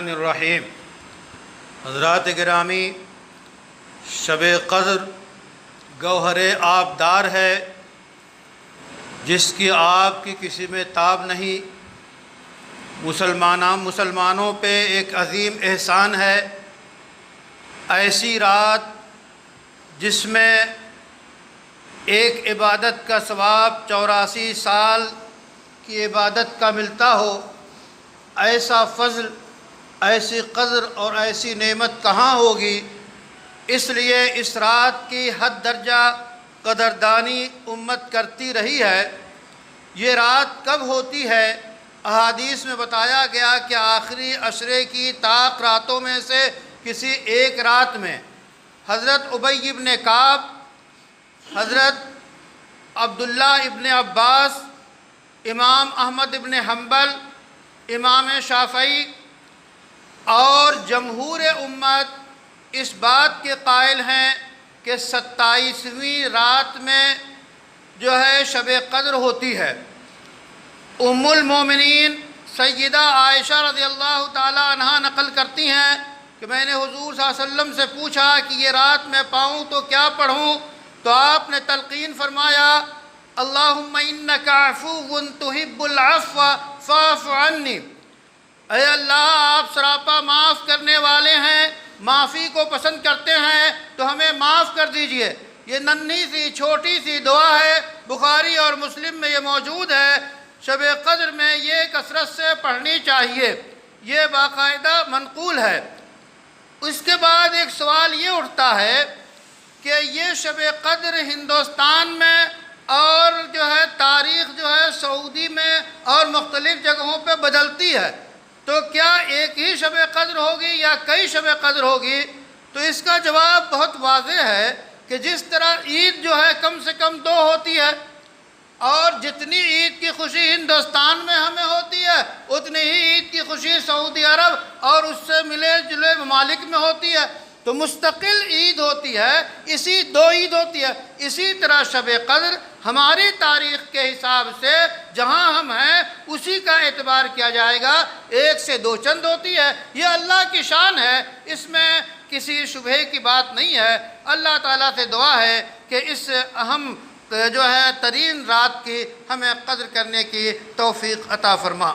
الرحمن الرحیم۔ حضرات گرامی، شب قدر گوہر آبدار ہے جس کی آگ کی کسی میں تاب نہیں۔ مسلمانوں پہ ایک عظیم احسان ہے، ایسی رات جس میں ایک عبادت کا ثواب 84 سال کی عبادت کا ملتا ہو۔ ایسا فضل، ایسی قدر اور ایسی نعمت کہاں ہوگی؟ اس لیے اس رات کی حد درجہ قدردانی امت کرتی رہی ہے۔ یہ رات کب ہوتی ہے؟ احادیث میں بتایا گیا کہ آخری عشرے کی طاق راتوں میں سے کسی ایک رات میں حضرت ابی ابن کعب، حضرت عبداللہ ابن عباس، امام احمد ابن حنبل، امام شافعی اور جمہور امت اس بات کے قائل ہیں کہ 27ویں رات میں جو ہے شب قدر ہوتی ہے۔ ام المومنین سیدہ عائشہ رضی اللہ تعالی عنہا نقل کرتی ہیں کہ میں نے حضور صلی اللہ علیہ وسلم سے پوچھا کہ یہ رات میں پاؤں تو کیا پڑھوں؟ تو آپ نے تلقین فرمایا، اللہم انک عفو تحب العفو فاعف عنی۔ اے اللہ، آپ سراپا معاف کرنے والے ہیں، معافی کو پسند کرتے ہیں، تو ہمیں معاف کر دیجئے۔ یہ ننھی سی چھوٹی سی دعا ہے، بخاری اور مسلم میں یہ موجود ہے۔ شب قدر میں یہ کثرت سے پڑھنی چاہیے، یہ باقاعدہ منقول ہے۔ اس کے بعد ایک سوال یہ اٹھتا ہے کہ یہ شب قدر ہندوستان میں اور جو ہے تاریخ جو ہے سعودی میں اور مختلف جگہوں پہ بدلتی ہے، تو کیا ایک ہی شب قدر ہوگی یا کئی شب قدر ہوگی؟ تو اس کا جواب بہت واضح ہے کہ جس طرح عید جو ہے کم سے کم 2 ہوتی ہے، اور جتنی عید کی خوشی ہندوستان میں ہمیں ہوتی ہے اتنی ہی عید کی خوشی سعودی عرب اور اس سے ملے جلے ممالک میں ہوتی ہے، تو مستقل عید ہوتی ہے، 2 عید ہوتی ہے۔ اسی طرح شب قدر ہماری تاریخ کے حساب سے جہاں ہم ہیں اسی کا اعتبار کیا جائے گا، 1 سے 2 چند ہوتی ہے۔ یہ اللہ کی شان ہے، اس میں کسی شبہ کی بات نہیں ہے۔ اللہ تعالیٰ سے دعا ہے کہ اس اہم جو ہے ترین رات کی ہمیں قدر کرنے کی توفیق عطا فرما۔